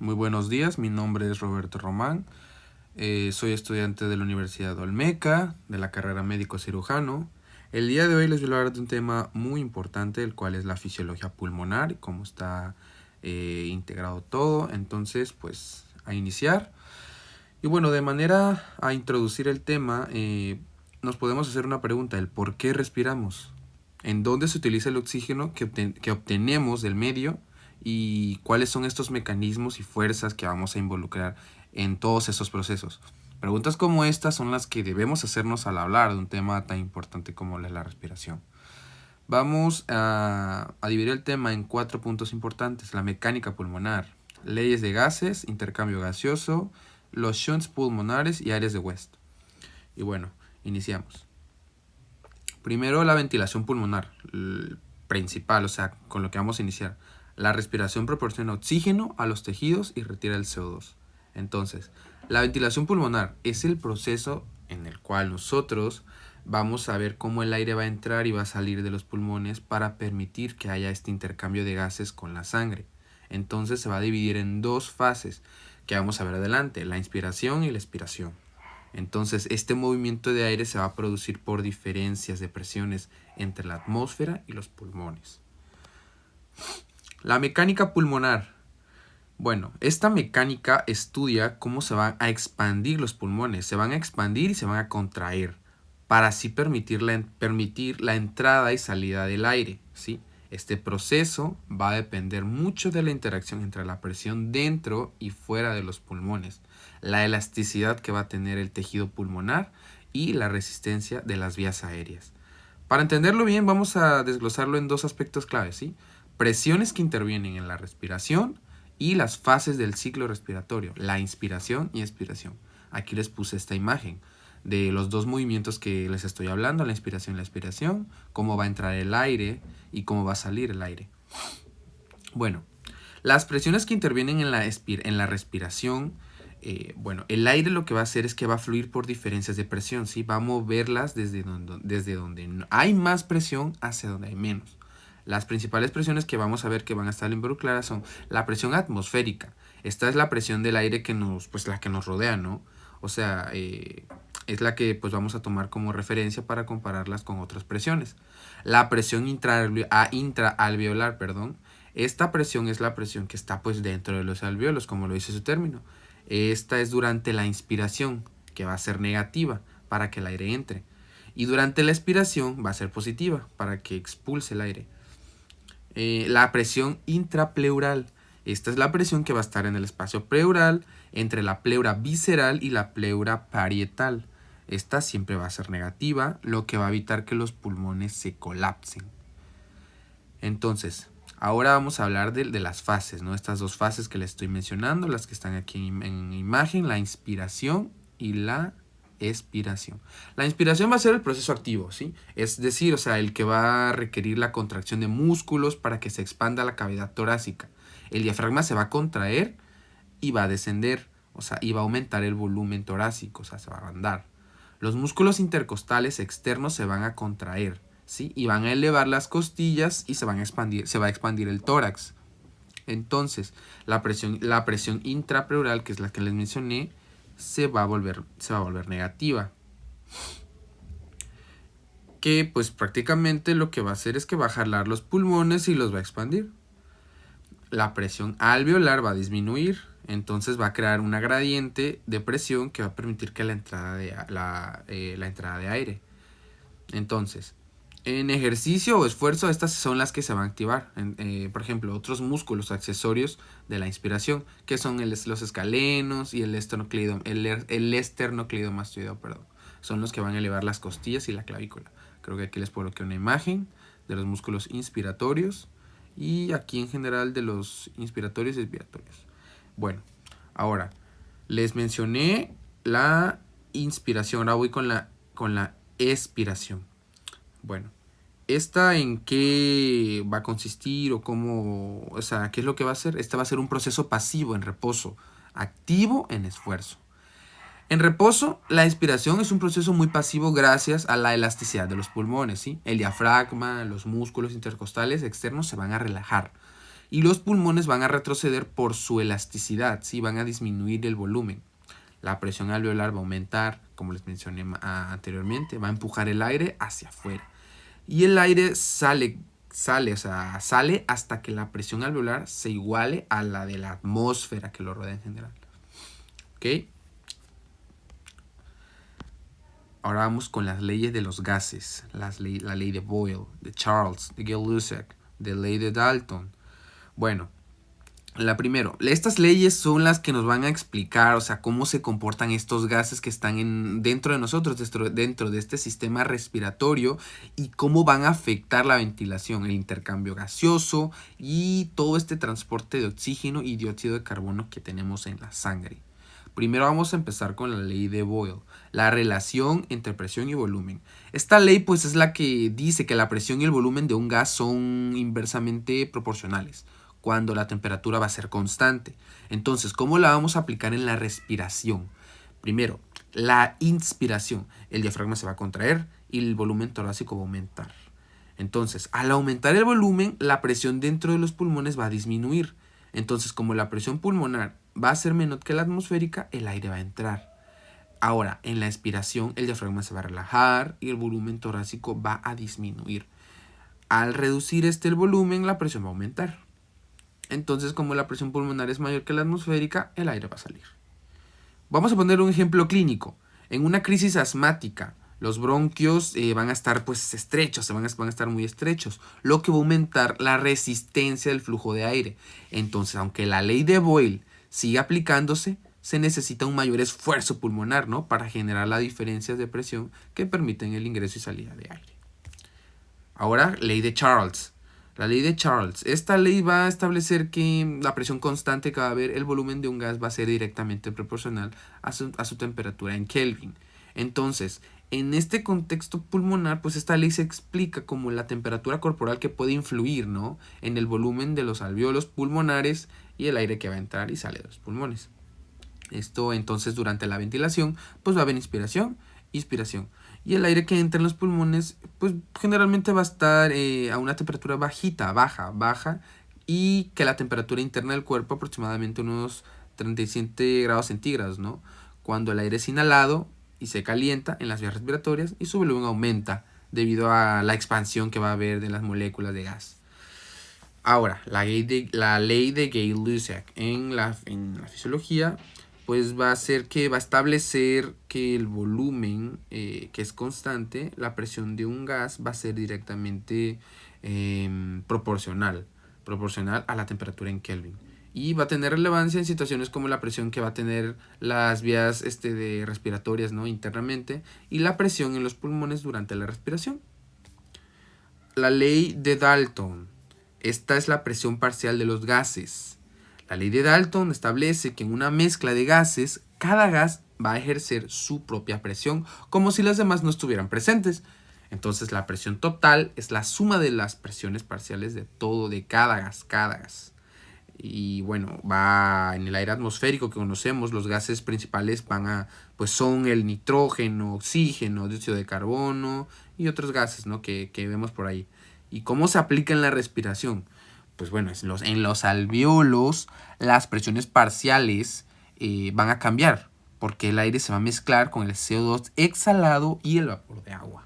Muy buenos días, mi nombre es Roberto Román, soy estudiante de la Universidad de Olmeca, de la carrera médico cirujano. El día de hoy les voy a hablar de un tema muy importante, el cual es la fisiología pulmonar y cómo está integrado todo. Entonces, pues, a iniciar. Y bueno, de manera a introducir el tema, nos podemos hacer una pregunta, el por qué respiramos, en dónde se utiliza el oxígeno que obtenemos del medio y cuáles son estos mecanismos y fuerzas que vamos a involucrar en todos estos procesos. Preguntas como estas son las que debemos hacernos al hablar de un tema tan importante como la respiración. Vamos a dividir el tema en 4 puntos importantes: la mecánica pulmonar, leyes de gases, intercambio gaseoso, los shunts pulmonares y áreas de West. Y bueno, iniciamos. Primero, la ventilación pulmonar, principal, o sea, con lo que vamos a iniciar. La respiración proporciona oxígeno a los tejidos y retira el CO2. Entonces, la ventilación pulmonar es el proceso en el cual nosotros vamos a ver cómo el aire va a entrar y va a salir de los pulmones para permitir que haya este intercambio de gases con la sangre. Entonces se va a dividir en dos fases que vamos a ver adelante, la inspiración y la expiración. Entonces, este movimiento de aire se va a producir por diferencias de presiones entre la atmósfera y los pulmones. La mecánica pulmonar. Bueno, esta mecánica estudia cómo se van a expandir los pulmones. Se van a expandir y se van a contraer para así permitir la entrada y salida del aire, ¿sí? Este proceso va a depender mucho de la interacción entre la presión dentro y fuera de los pulmones, la elasticidad que va a tener el tejido pulmonar y la resistencia de las vías aéreas. Para entenderlo bien, vamos a desglosarlo en dos aspectos claves, ¿sí? Presiones que intervienen en la respiración y las fases del ciclo respiratorio, la inspiración y expiración. Aquí les puse esta imagen de los dos movimientos que les estoy hablando, la inspiración y la expiración, cómo va a entrar el aire y cómo va a salir el aire. Bueno, las presiones que intervienen en la respiración, bueno, el aire lo que va a hacer es que va a fluir por diferencias de presión, ¿sí? Va a moverlas desde donde hay más presión hacia donde hay menos. Las principales presiones que vamos a ver que van a estar involucradas son la presión atmosférica. Esta es la presión del aire la que nos rodea, ¿no? O sea, es la que pues vamos a tomar como referencia para compararlas con otras presiones. La presión intraalveolar, esta presión es la presión que está pues dentro de los alveolos, como lo dice su término. Esta es durante la inspiración, que va a ser negativa para que el aire entre. Y durante la expiración va a ser positiva para que expulse el aire. La presión intrapleural. Esta es la presión que va a estar en el espacio pleural, entre la pleura visceral y la pleura parietal. Esta siempre va a ser negativa, lo que va a evitar que los pulmones se colapsen. Entonces, ahora vamos a hablar de las fases, ¿no? Estas dos fases que les estoy mencionando, las que están aquí en imagen, la inspiración y la expiración. La inspiración va a ser el proceso activo, ¿sí? Es decir, o sea, el que va a requerir la contracción de músculos para que se expanda la cavidad torácica. El diafragma se va a contraer y va a descender, o sea, y va a aumentar el volumen torácico, o sea, se va a agrandar. Los músculos intercostales externos se van a contraer, ¿sí? Y van a elevar las costillas y se va a expandir el tórax. Entonces, la presión intrapleural, que es la que les mencioné, se va a volver negativa. Que pues prácticamente lo que va a hacer es que va a jalar los pulmones y los va a expandir. La presión alveolar va a disminuir, entonces va a crear una gradiente de presión que va a permitir que la entrada de aire. Entonces, en ejercicio o esfuerzo, estas son las que se van a activar. Por ejemplo, otros músculos accesorios de la inspiración, que son los escalenos y el esternocleidomastoideo, son los que van a elevar las costillas y la clavícula. Creo que aquí les coloqué una imagen de los músculos inspiratorios y aquí en general de los inspiratorios y expiratorios. Bueno, ahora les mencioné la inspiración, ahora voy con la expiración. Bueno, ¿esta en qué va a consistir o cómo, o sea, qué es lo que va a hacer? Esta va a ser un proceso pasivo en reposo, activo en esfuerzo. En reposo, la expiración es un proceso muy pasivo gracias a la elasticidad de los pulmones, ¿sí? El diafragma, los músculos intercostales externos se van a relajar y los pulmones van a retroceder por su elasticidad, ¿sí? Van a disminuir el volumen. La presión alveolar va a aumentar, como les mencioné anteriormente, va a empujar el aire hacia afuera. Y el aire sale hasta que la presión alveolar se iguale a la de la atmósfera que lo rodea en general. ¿Ok? Ahora vamos con las leyes de los gases. La ley de Boyle, de Charles, de Gay-Lussac, de ley de Dalton. Bueno, estas leyes son las que nos van a explicar, o sea, cómo se comportan estos gases que están dentro de nosotros, dentro de este sistema respiratorio, y cómo van a afectar la ventilación, el intercambio gaseoso y todo este transporte de oxígeno y dióxido de carbono que tenemos en la sangre. Primero vamos a empezar con la ley de Boyle, la relación entre presión y volumen. Esta ley pues es la que dice que la presión y el volumen de un gas son inversamente proporcionales cuando la temperatura va a ser constante. Entonces, ¿cómo la vamos a aplicar en la respiración? Primero, la inspiración. El diafragma se va a contraer y el volumen torácico va a aumentar. Entonces, al aumentar el volumen, la presión dentro de los pulmones va a disminuir. Entonces, como la presión pulmonar va a ser menor que la atmosférica, el aire va a entrar. Ahora, en la expiración, el diafragma se va a relajar y el volumen torácico va a disminuir. Al reducir el volumen, la presión va a aumentar. Entonces, como la presión pulmonar es mayor que la atmosférica, el aire va a salir. Vamos a poner un ejemplo clínico. En una crisis asmática, los bronquios van a estar pues estrechos, van a estar muy estrechos, lo que va a aumentar la resistencia del flujo de aire. Entonces, aunque la ley de Boyle sigue aplicándose, se necesita un mayor esfuerzo pulmonar, ¿no? Para generar las diferencias de presión que permiten el ingreso y salida de aire. Ahora, ley de Charles. La ley de Charles. Esta ley va a establecer que la presión constante que va a haber, el volumen de un gas va a ser directamente proporcional a su temperatura en Kelvin. Entonces, en este contexto pulmonar, pues esta ley se explica como la temperatura corporal que puede influir, ¿no? En el volumen de los alvéolos pulmonares y el aire que va a entrar y sale de los pulmones. Esto entonces durante la ventilación, pues va a haber inspiración, inspiración. Y el aire que entra en los pulmones, pues generalmente va a estar a una temperatura baja, y que la temperatura interna del cuerpo aproximadamente unos 37 grados centígrados, ¿no? Cuando el aire es inhalado y se calienta en las vías respiratorias y su volumen aumenta debido a la expansión que va a haber de las moléculas de gas. Ahora, la ley de Gay-Lussac en la fisiología pues va a establecer que el volumen que es constante, la presión de un gas va a ser directamente proporcional a la temperatura en Kelvin. Y va a tener relevancia en situaciones como la presión que va a tener las vías respiratorias, ¿no? Internamente, y la presión en los pulmones durante la respiración. La ley de Dalton. Esta es la presión parcial de los gases. La ley de Dalton establece que en una mezcla de gases, cada gas va a ejercer su propia presión, como si las demás no estuvieran presentes. Entonces la presión total es la suma de las presiones parciales de cada gas. Y bueno, va en el aire atmosférico que conocemos, los gases principales son el nitrógeno, oxígeno, dióxido de carbono y otros gases, ¿no? que vemos por ahí. ¿Y cómo se aplica en la respiración? Pues bueno, en los alvéolos las presiones parciales van a cambiar porque el aire se va a mezclar con el CO2 exhalado y el vapor de agua.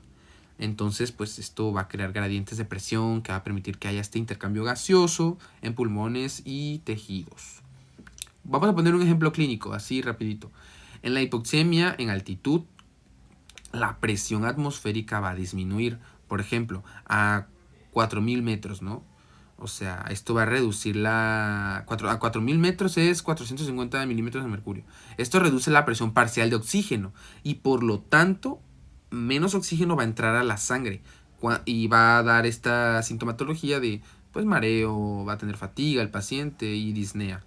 Entonces, pues esto va a crear gradientes de presión que va a permitir que haya este intercambio gaseoso en pulmones y tejidos. Vamos a poner un ejemplo clínico, así rapidito. En la hipoxemia en altitud, la presión atmosférica va a disminuir, por ejemplo, a 4000 metros, ¿no? O sea, esto va a reducir a 4000 metros es 450 milímetros de mercurio. Esto reduce la presión parcial de oxígeno y por lo tanto menos oxígeno va a entrar a la sangre y va a dar esta sintomatología de pues mareo, va a tener fatiga el paciente y disnea.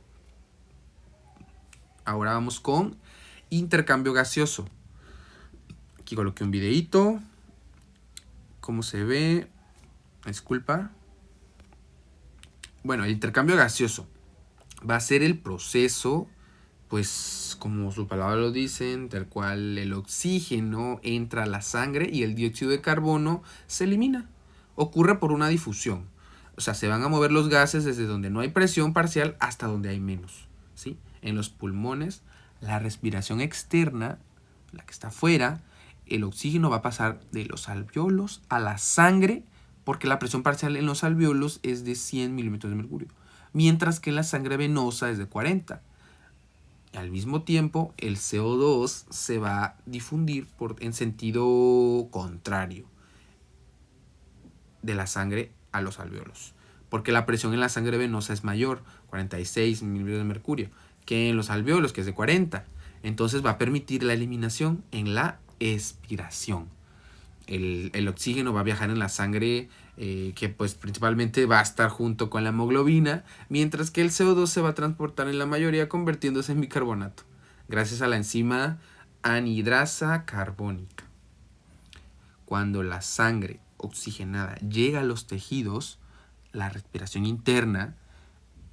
Ahora vamos con intercambio gaseoso. Aquí coloqué un videíto. ¿Cómo se ve? Disculpa. Bueno, el intercambio gaseoso va a ser el proceso, pues como su palabra lo dicen, del cual el oxígeno entra a la sangre y el dióxido de carbono se elimina. Ocurre por una difusión. O sea, se van a mover los gases desde donde no hay presión parcial hasta donde hay menos, ¿sí? En los pulmones, la respiración externa, la que está afuera, el oxígeno va a pasar de los alvéolos a la sangre, porque la presión parcial en los alvéolos es de 100 milímetros de mercurio, mientras que en la sangre venosa es de 40. Al mismo tiempo, el CO2 se va a difundir en sentido contrario de la sangre a los alvéolos, porque la presión en la sangre venosa es mayor, 46 milímetros de mercurio, que en los alvéolos, que es de 40. Entonces va a permitir la eliminación en la expiración. El oxígeno va a viajar en la sangre, que pues principalmente va a estar junto con la hemoglobina, mientras que el CO2 se va a transportar en la mayoría convirtiéndose en bicarbonato, gracias a la enzima anhidrasa carbónica. Cuando la sangre oxigenada llega a los tejidos, la respiración interna,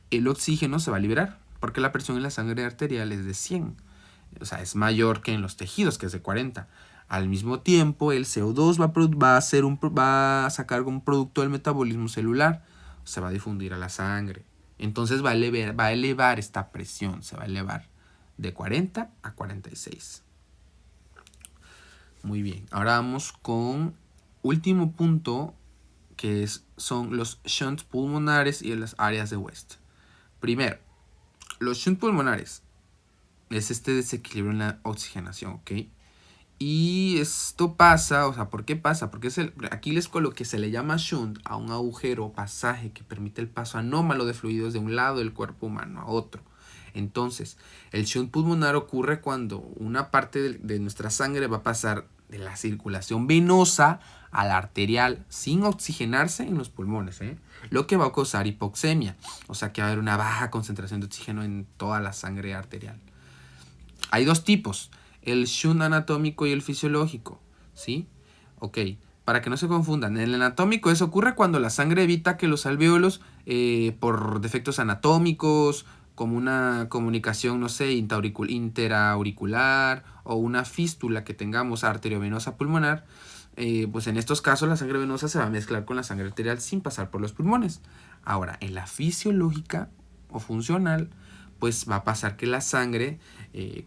el oxígeno se va a liberar, porque la presión en la sangre arterial es de 100. O sea, es mayor que en los tejidos, que es de 40. Al mismo tiempo, el CO2 va a sacar un producto del metabolismo celular, se va a difundir a la sangre. Entonces va a elevar esta presión, se va a elevar de 40 a 46. Muy bien, ahora vamos con último punto, que son los shunts pulmonares y las áreas de West. Primero, los shunts pulmonares es este desequilibrio en la oxigenación, ¿ok? Y esto pasa, o sea, ¿por qué pasa? Porque aquí les coloqué, se le llama shunt a un agujero o pasaje que permite el paso anómalo de fluidos de un lado del cuerpo humano a otro. Entonces, el shunt pulmonar ocurre cuando una parte de nuestra sangre va a pasar de la circulación venosa a la arterial sin oxigenarse en los pulmones, lo que va a causar hipoxemia, o sea que va a haber una baja concentración de oxígeno en toda la sangre arterial. Hay dos tipos, el shunt anatómico y el fisiológico, ¿sí? Ok, para que no se confundan, en el anatómico eso ocurre cuando la sangre evita que los alvéolos, por defectos anatómicos, como una comunicación, no sé, interauricular o una fístula que tengamos arteriovenosa pulmonar, pues en estos casos la sangre venosa se va a mezclar con la sangre arterial sin pasar por los pulmones. Ahora, en la fisiológica o funcional, pues va a pasar que la sangre,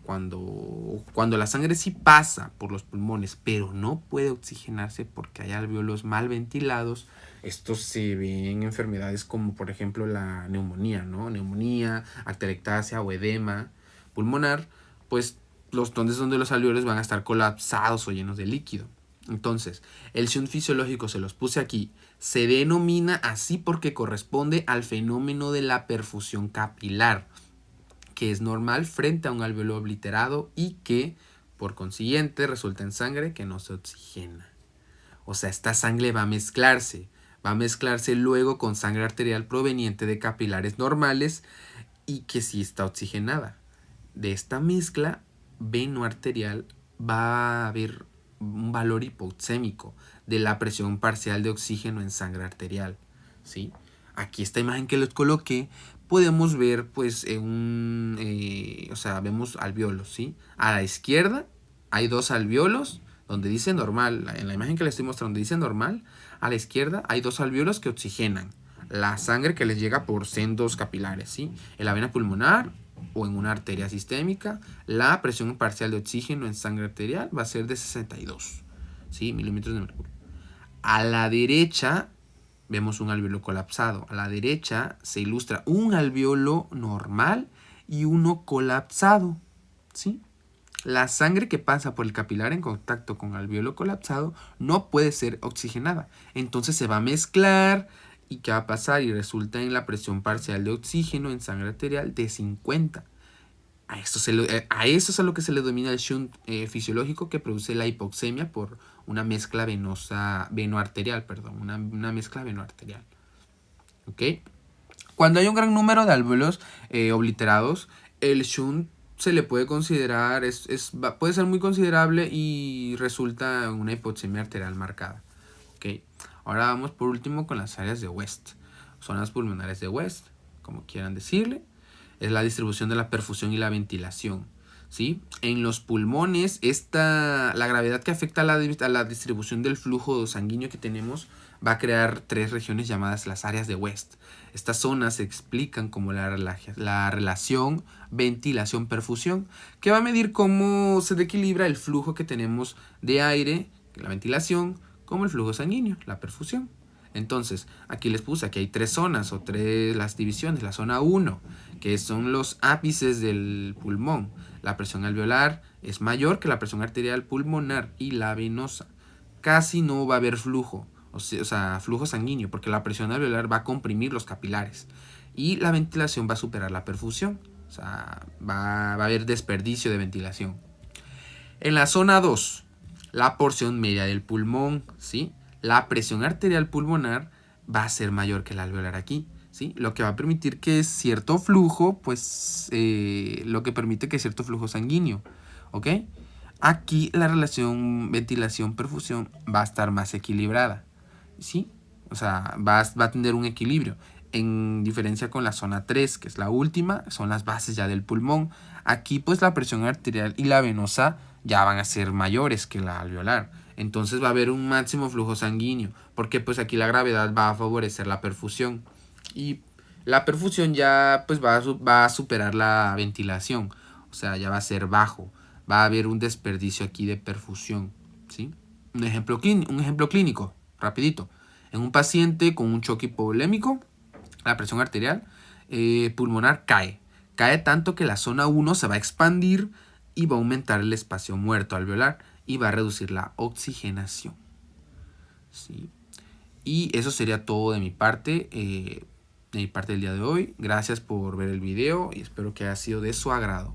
cuando la sangre sí pasa por los pulmones, pero no puede oxigenarse porque hay alvéolos mal ventilados, esto se ve en enfermedades como por ejemplo la neumonía, ¿no? Neumonía, atelectasia o edema pulmonar, pues donde los alvéolos van a estar colapsados o llenos de líquido. Entonces, el shunt fisiológico se los puse aquí. Se denomina así porque corresponde al fenómeno de la perfusión capilar, que es normal frente a un alvéolo obliterado y que, por consiguiente, resulta en sangre que no se oxigena. O sea, esta sangre va a mezclarse luego con sangre arterial proveniente de capilares normales y que sí está oxigenada. De esta mezcla venoarterial va a haber un valor hipoxémico de la presión parcial de oxígeno en sangre arterial, ¿sí? Aquí esta imagen que les coloqué, podemos ver pues o sea, vemos alvéolos, ¿sí? A la izquierda hay dos alvéolos donde dice normal, en la imagen que les estoy mostrando dice normal, a la izquierda hay dos alvéolos que oxigenan la sangre que les llega por sendos capilares, ¿sí? En la vena pulmonar o en una arteria sistémica, la presión parcial de oxígeno en sangre arterial va a ser de 62, ¿sí? Milímetros de mercurio. A la derecha vemos un alvéolo colapsado. A la derecha se ilustra un alvéolo normal y uno colapsado, ¿sí? La sangre que pasa por el capilar en contacto con alvéolo colapsado no puede ser oxigenada. Entonces se va a mezclar y ¿qué va a pasar? Y resulta en la presión parcial de oxígeno en sangre arterial de 50. A eso es a lo que se le denomina el shunt fisiológico, que produce la hipoxemia por una mezcla venoarterial, una mezcla venoarterial. ¿Ok? Cuando hay un gran número de alvéolos obliterados, el shunt se le puede considerar, puede ser muy considerable y resulta en una hipoxemia arterial marcada. ¿Ok? Ahora vamos por último con las áreas de West. Zonas pulmonares de West, como quieran decirle. Es la distribución de la perfusión y la ventilación, ¿sí? En los pulmones, la gravedad que afecta a la distribución del flujo sanguíneo que tenemos va a crear 3 regiones llamadas las áreas de West. Estas zonas se explican como la relación ventilación-perfusión, que va a medir cómo se equilibra el flujo que tenemos de aire, la ventilación, como el flujo sanguíneo, la perfusión. Entonces, aquí les puse, aquí hay 3 zonas o 3 las divisiones. La zona 1, que son los ápices del pulmón. La presión alveolar es mayor que la presión arterial pulmonar y la venosa. Casi no va a haber flujo, o sea, flujo sanguíneo, porque la presión alveolar va a comprimir los capilares. Y la ventilación va a superar la perfusión, o sea, va a haber desperdicio de ventilación. En la zona 2, la porción media del pulmón, ¿sí? La presión arterial pulmonar va a ser mayor que la alveolar aquí, ¿sí? Lo que va a permitir que cierto flujo, pues, lo que permite que cierto flujo sanguíneo, ¿ok? Aquí la relación ventilación-perfusión va a estar más equilibrada, ¿sí? O sea, va a tener un equilibrio. En diferencia con la zona 3, que es la última, son las bases ya del pulmón. Aquí pues la presión arterial y la venosa ya van a ser mayores que la alveolar. Entonces va a haber un máximo flujo sanguíneo, porque pues aquí la gravedad va a favorecer la perfusión. Y la perfusión ya pues va a superar la ventilación, o sea, ya va a ser bajo. Va a haber un desperdicio aquí de perfusión, ¿sí? Un ejemplo clínico, rapidito. En un paciente con un choque hipovolémico, la presión arterial pulmonar cae. Cae tanto que la zona 1 se va a expandir y va a aumentar el espacio muerto alveolar y va a reducir la oxigenación. ¿Sí? Y eso sería todo de mi parte del día de hoy. Gracias por ver el video y espero que haya sido de su agrado.